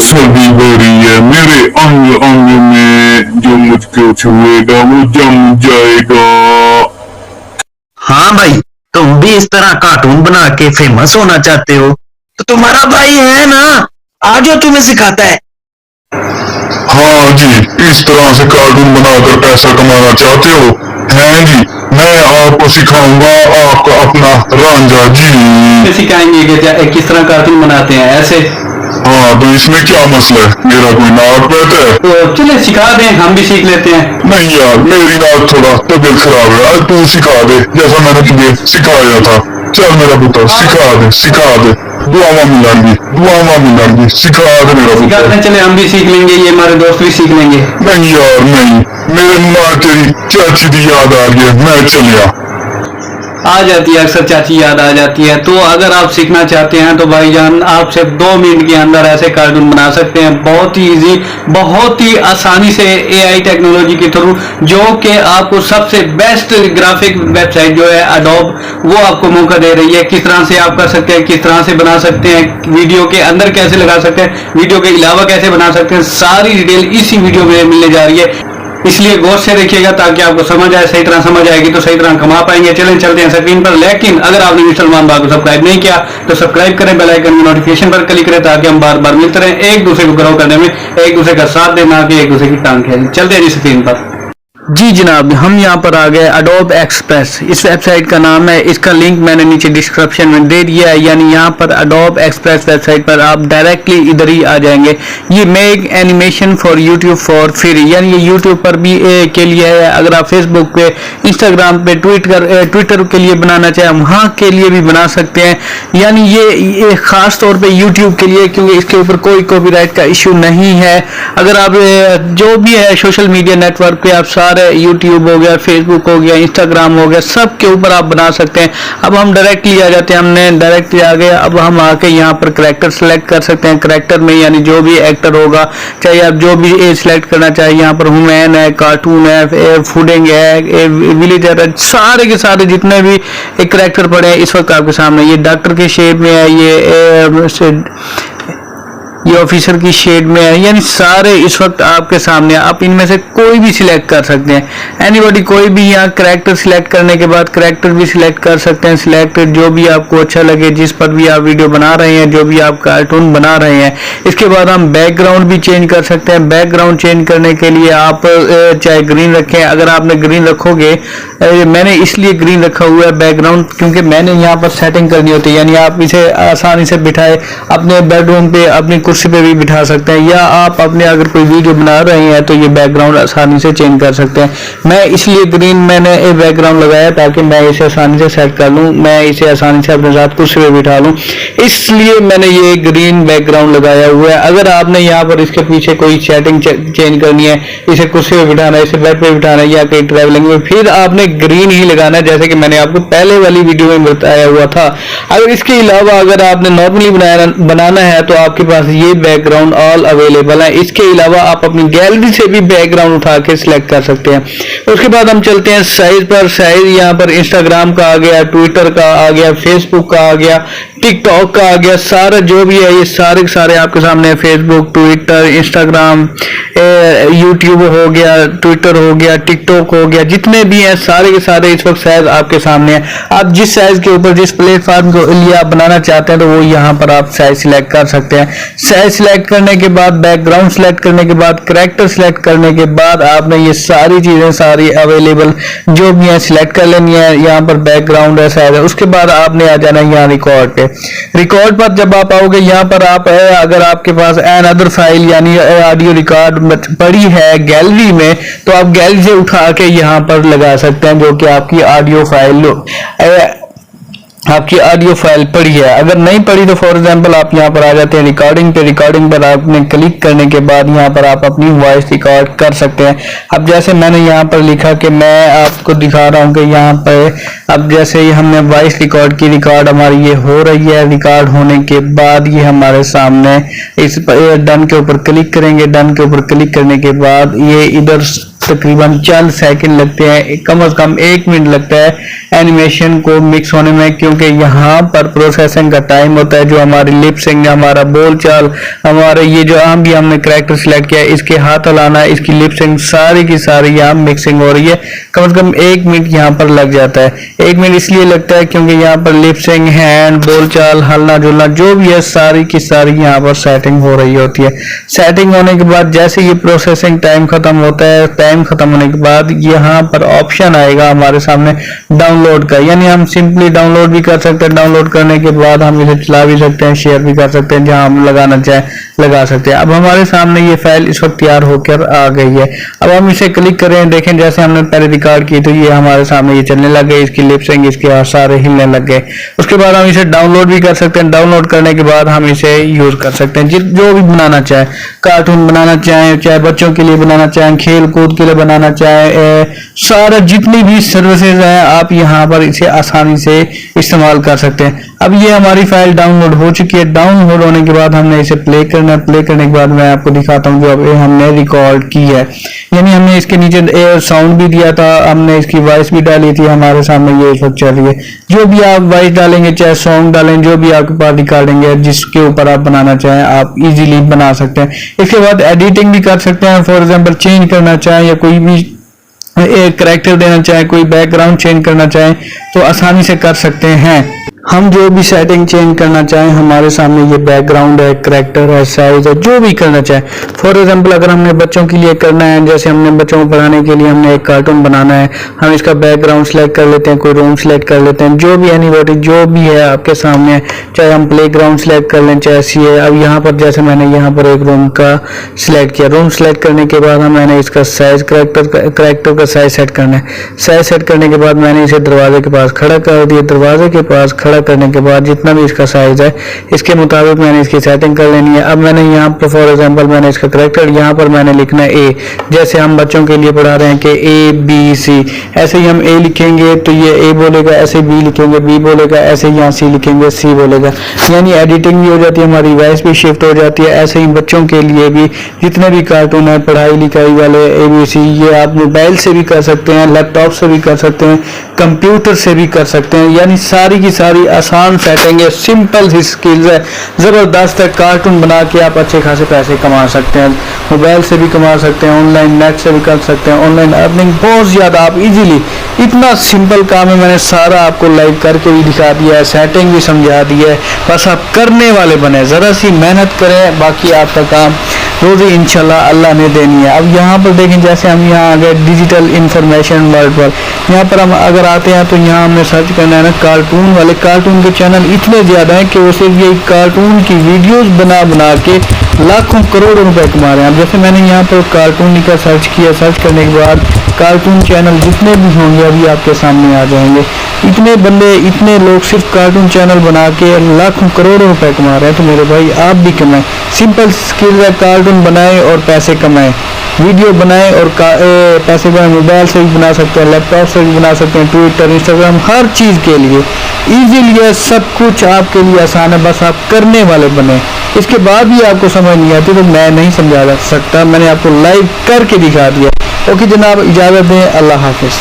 सर्दी हो रही है, मेरे अंग अंग में जो मुझको छुएगा वो जम जाएगा। हाँ भाई, तुम भी इस तरह कार्टून बना के फेमस होना चाहते हो तो तुम्हारा भाई है ना, आज जो तुम्हें सिखाता है। हाँ जी, इस तरह से कार्टून बनाकर पैसा कमाना चाहते हो? हैं जी, मैं आपको सिखाऊंगा, आपका अपना रांझा जी। सिखाएंगे कि किस तरह कार्टून बनाते हैं ऐसे। हाँ, तो इसमें क्या मसला है? मेरा कोई नाक बैठा है? तो चले सिखा दें, हम भी सीख लेते हैं। नहीं यार, मेरी नाक थोड़ा तबीयत खराब है, आज तू सिखा दे जैसा मैंने तुझे सिखाया था। चल मेरा पुत्र, सिखा दे सिखा दे, दुआवा मिलांगी, सिखा दे मेरा पुत्र। चले हम भी सीख लेंगे, ये हमारे दोस्त भी सीख लेंगे। नहीं यार नहीं, मेरे माँ तेरी चाची की याद आ गई, मैं चलिया। आ जाती है, अक्सर चाची याद आ जाती है। तो अगर आप सीखना चाहते हैं तो भाईजान आप सिर्फ 2 मिनट के अंदर ऐसे कार्टून बना सकते हैं, बहुत ही इजी, बहुत ही आसानी से एआई टेक्नोलॉजी के थ्रू, जो कि आपको सबसे बेस्ट ग्राफिक वेबसाइट जो है एडोब, वो आपको मौका दे रही है। किस तरह से आप कर सकते हैं, किस तरह से बना सकते हैं, वीडियो के अंदर कैसे लगा सकते हैं, वीडियो के अलावा कैसे बना सकते हैं, सारी डिटेल इसी वीडियो में मिलने जा रही है। इसलिए गौर से देखिएगा ताकि आपको समझ आए, सही तरह समझ आएगी तो सही तरह कमा पाएंगे। चलें चलते हैं स्क्रीन पर। लेकिन अगर आपने मिस्टर सलमान भाई को सब्सक्राइब नहीं किया तो सब्सक्राइब करें, बेल आइकन में नोटिफिकेशन पर क्लिक करें ताकि हम बार बार मिलते रहें, एक दूसरे को ग्रो करने में एक दूसरे का साथ देना कि एक दूसरे की टांग खींचें। चलते हैं जी स्क्रीन पर। जी जनाब, हम यहाँ पर आ गए अडोब एक्सप्रेस। इस वेबसाइट का नाम है, इसका लिंक मैंने नीचे डिस्क्रिप्शन में दे दिया है। यानी यहाँ पर अडोब एक्सप्रेस वेबसाइट पर आप डायरेक्टली इधर ही आ जाएंगे। ये make animation for YouTube for free, यानी ये यूट्यूब पर भी के लिए है। अगर आप फेसबुक पे, इंस्टाग्राम पे, ट्विटर के लिए बनाना चाहें वहाँ के लिए भी बना सकते हैं। यानी ये खास तौर पे यूट्यूब के लिए, क्योंकि इसके ऊपर कोई कॉपीराइट का इश्यू नहीं है। अगर आप जो भी है सोशल मीडिया नेटवर्क पे, आप सारे यूट्यूब हो गया, फेसबुक हो गया, इंस्टाग्राम हो गया, सब के ऊपर आप बना सकते हैं। अब हम डायरेक्टली आ जाते हैं, हमने डायरेक्टली आ गए। अब हम आके यहाँ पर करैक्टर सेलेक्ट कर सकते हैं। करैक्टर में यानी जो भी एक्टर होगा, चाहे आप जो भी एज सेलेक्ट करना चाहिए, यहाँ पर ह्यूमन है, कार्टून है, फूडिंग है, विलेजर है, सारे के सारे जितने भी एक करैक्टर पड़े हैं इस वक्त आपके सामने। ये डॉक्टर के शेप में है, ये ऑफिसर की शेड में है, यानी सारे इस वक्त आपके सामने। आप इनमें से कोई भी सिलेक्ट कर सकते हैं, एनीबॉडी, कोई भी। यहाँ करैक्टर सिलेक्ट करने के बाद करैक्टर भी सिलेक्ट कर सकते हैं। सिलेक्टेड जो भी आपको अच्छा लगे, जिस पर भी आप वीडियो बना रहे हैं, जो भी आप कार्टून बना रहे हैं। इसके बाद हम बैकग्राउंड भी चेंज कर सकते हैं। बैकग्राउंड चेंज करने के लिए आप चाहे ग्रीन रखें, अगर आपने ग्रीन रखोगे, मैंने इसलिए ग्रीन रखा हुआ है बैकग्राउंड क्योंकि मैंने यहाँ पर सेटिंग करनी होती है। यानी आप इसे आसानी से बिठाए अपने बेडरूम पे, अपनी कुर्सी पे भी बिठा सकते हैं, या आप अपने अगर कोई वीडियो बना रहे हैं तो ये बैकग्राउंड आसानी से चेंज कर सकते हैं। मैं इसलिए ग्रीन मैंने एक बैकग्राउंड लगाया ताकि मैं इसे आसानी से सेट कर लूं, मैं इसे आसानी से अपने साथ कुर्सी पे बिठा लूं, इसलिए मैंने ये ग्रीन बैकग्राउंड लगाया हुआ है। अगर आपने यहाँ पर इसके पीछे कोई सेटिंग चेंज करनी है, इसे कुर्सी पे बिठाना है, इसे बेड पे बिठाना है, या कहीं ट्रैवलिंग में, फिर आपने ग्रीन ही लगाना है, जैसे कि मैंने आपको पहले वाली वीडियो में बताया हुआ था। अगर इसके अलावा अगर आपने नॉर्मली बनाना है तो आपके पास ये बैकग्राउंड ऑल अवेलेबल है। इसके अलावा आप अपनी गैलरी से भी बैकग्राउंड उठा के सिलेक्ट कर सकते हैं। उसके बाद हम चलते हैं साइज पर। साइज यहाँ पर इंस्टाग्राम का आ गया, ट्विटर का आ गया, फेसबुक का आ गया, टिकटॉक का आ गया, सारा जो भी है ये सारे के सारे आपके सामने। फेसबुक, ट्विटर, इंस्टाग्राम, यूट्यूब हो गया, ट्विटर हो गया, टिकटॉक हो गया, जितने भी हैं सारे के सारे इस वक्त साइज आपके सामने है। आप जिस साइज के ऊपर, जिस प्लेटफॉर्म के लिए आप बनाना चाहते हैं तो वो यहाँ पर आप साइज सिलेक्ट कर सकते हैं। साइज सिलेक्ट करने के बाद, बैकग्राउंड सिलेक्ट करने के बाद, करैक्टर सिलेक्ट करने के बाद आपने ये सारी चीजें सारी अवेलेबल जो भी है सिलेक्ट कर लेनी है। यहाँ पर बैकग्राउंड है, साइज है। उसके बाद आपने आ जाना है यहाँ रिकॉर्ड पे। रिकॉर्ड पर जब आप आओगे यहाँ पर आप अगर आपके पास एन अदर फाइल यानी ऑडियो रिकॉर्ड पड़ी है गैलरी में, तो आप गैलरी से उठा के यहाँ पर लगा सकते हैं, जो कि आपकी ऑडियो फाइल पड़ी है। अगर नहीं पड़ी तो फॉर एग्जांपल आप यहाँ पर आ जाते हैं रिकॉर्डिंग पे। रिकॉर्डिंग पर आपने क्लिक करने के बाद यहाँ पर आप अपनी वॉइस रिकॉर्ड कर सकते हैं। अब जैसे मैंने यहाँ पर लिखा कि मैं आपको दिखा रहा हूँ कि यहाँ पर अब जैसे ही हमने वॉइस रिकॉर्ड की, रिकॉर्ड हमारी ये हो रही है। रिकॉर्ड होने के बाद ये हमारे सामने इस डन के ऊपर क्लिक करेंगे। डन के ऊपर क्लिक करने के बाद ये इधर तकरीबन चंद सेकंड लगते हैं, कम से कम 1 मिनट लगता है एनिमेशन को मिक्स होने में, क्योंकि यहाँ पर प्रोसेसिंग का टाइम होता है। जो हमारी लिप सिंक, हमारा बोल चाल, हमारे ये जो आम भी हमने करैक्टर सिलेक्ट किया है, इसके हाथ हिलाना, इसकी लिप सिंक सारी की सारी यहाँ मिक्सिंग हो रही है। कम से कम 1 मिनट यहाँ पर लग जाता है। 1 मिनट इसलिए लगता है क्योंकि यहाँ पर लिप सिंक, हैंड, बोल चाल, हलना जुलना जो भी है सारी की सारी यहाँ पर सेटिंग हो रही होती है। सेटिंग होने के बाद जैसे ये प्रोसेसिंग टाइम खत्म होता है, टाइम खत्म होने के बाद यहाँ पर ऑप्शन आएगा हमारे सामने डाउनलोड का, यानी हम सिंपली डाउनलोड भी कर सकते हैं। डाउनलोड करने के बाद हम इसे चला भी सकते हैं, शेयर भी कर सकते हैं, जहां हम लगाना चाहें लगा सकते हैं। अब हमारे सामने ये फाइल इस वक्त तैयार होकर आ गई है। अब हम इसे क्लिक करें, देखें जैसे हमने पहले रिकॉर्ड की तो ये हमारे सामने ये चलने लग गए, इसकी लिप सिंक, इसके सारे हिलने लग गए। उसके बाद हम इसे डाउनलोड भी कर सकते हैं। डाउनलोड करने के बाद हम इसे यूज कर सकते हैं जो भी बनाना चाहे, कार्टून बनाना चाहें, चाहे बच्चों के लिए बनाना चाहें, खेल कूद के लिए बनाना चाहें, सारे जितनी भी सर्विसेज हैं आप यहाँ पर इसे आसानी से इस्तेमाल कर सकते हैं। अब ये हमारी फाइल डाउनलोड हो चुकी है। डाउनलोड होने के बाद हमने इसे प्ले करना है। प्ले करने के बाद मैं आपको दिखाता हूँ जो अब हमने रिकॉर्ड की है, यानी हमने इसके नीचे साउंड भी दिया था, हमने इसकी वॉइस भी डाली थी, हमारे सामने ये इस वक्त चल रही है। जो भी आप वॉइस डालेंगे, चाहे सॉन्ग डालें, जो भी आपके पास रिकॉर्डिंग है जिसके ऊपर आप बनाना चाहें आप इजीली बना सकते हैं। इसके बाद एडिटिंग भी कर सकते हैं। फॉर एग्जाम्पल चेंज करना चाहें या कोई भी एक करैक्टर देना चाहें, कोई बैकग्राउंड चेंज करना चाहें तो आसानी से कर सकते हैं। हम जो भी सेटिंग चेंज करना चाहें, हमारे सामने ये बैकग्राउंड है, करैक्टर है, साइज है, जो भी करना चाहें। फॉर एग्जांपल अगर हमने बच्चों के लिए करना है, जैसे हमने बच्चों को पढ़ाने के लिए हमने एक कार्टून बनाना है, हम इसका बैकग्राउंड सेलेक्ट कर लेते हैं, कोई रूम सेलेक्ट कर लेते हैं, जो भी एनीबॉडी जो भी है आपके सामने, चाहे हम प्ले ग्राउंड सेलेक्ट कर लें, चाहे सी है। अब यहाँ पर जैसे मैंने यहाँ पर एक रूम का सिलेक्ट किया, रूम सेलेक्ट करने के बाद मैंने इसका साइज, करैक्टर का साइज सेट करना है। साइज सेट करने के बाद मैंने इसे दरवाजे के पास खड़ा कर दिया। दरवाजे के पास खड़ा करने के बाद जितना भी इसका साइज है इसके मुताबिक मैंने इसकी सेटिंग कर लेनी है। अब मैंने यहाँ पर फॉर एग्जांपल मैंने इसका करैक्टर यहाँ पर मैंने लिखना है ए, जैसे हम बच्चों के लिए पढ़ा रहे हैं कि ए बी सी, ऐसे ही हम ए लिखेंगे तो ये ए बोलेगा, ऐसे बी लिखेंगे बी बोलेगा, ऐसे ही यहाँ सी लिखेंगे सी बोलेगा। यानी एडिटिंग भी हो जाती है, हमारी वॉइस भी शिफ्ट हो जाती है। ऐसे ही बच्चों के लिए भी जितने भी कार्टून है पढ़ाई लिखाई वाले ABC, ये आप मोबाइल से भी कर सकते हैं, लैपटॉप से भी कर सकते हैं, कंप्यूटर से भी कर सकते हैं। यानी सारी की सारी आसान सेटिंग है, सिंपल सी स्किल्स है, जबरदस्त है। कार्टून बना के आप अच्छे खासे पैसे कमा सकते हैं, मोबाइल से भी कमा सकते हैं, ऑनलाइन नेट से भी कर सकते हैं, ऑनलाइन अर्निंग बहुत ज्यादा आप इजीली। इतना सिंपल काम है, मैंने सारा आपको लाइव करके भी दिखा दिया है, सेटिंग भी समझा दी है। बस आप करने वाले बने, जरा सी मेहनत करें, बाकी आपका काम रोजी इंशाल्लाह अल्लाह ने देनी है। अब यहाँ पर देखें जैसे हम यहाँ आ गए डिजिटल इंफॉर्मेशन वर्ल्ड पर, यहाँ पर हम अगर आते हैं तो यहाँ हमने सर्च करना है ना कार्टून वाले। कार्टून के चैनल इतने ज़्यादा हैं कि वो सिर्फ ये कार्टून की वीडियोस बना बना के लाखों करोड़ों रुपए कमा रहे हैं। अब जैसे मैंने यहाँ पर कार्टून का सर्च किया, सर्च करने के बाद कार्टून चैनल जितने भी होंगे अभी आपके सामने आ जाएंगे। इतने बंदे, इतने लोग सिर्फ कार्टून चैनल बना के लाखों करोड़ों रुपए कमा रहे हैं। तो मेरे भाई आप भी कमाएं, सिंपल स्किल है, कार्टून बनाएं और पैसे कमाएं, वीडियो बनाएं और पैसे कमाएं। मोबाइल से भी बना सकते हैं, लैपटॉप से भी बना सकते हैं, ट्विटर, इंस्टाग्राम, हर चीज़ के लिए इजीली है, सब कुछ आपके लिए आसान है, बस आप करने वाले बने। इसके बाद भी आपको समझ नहीं आती तो मैं नहीं समझा सकता, मैंने आपको लाइव करके दिखा दिया। ओके जनाब, इजाज़त दें, अल्लाह हाफिज़।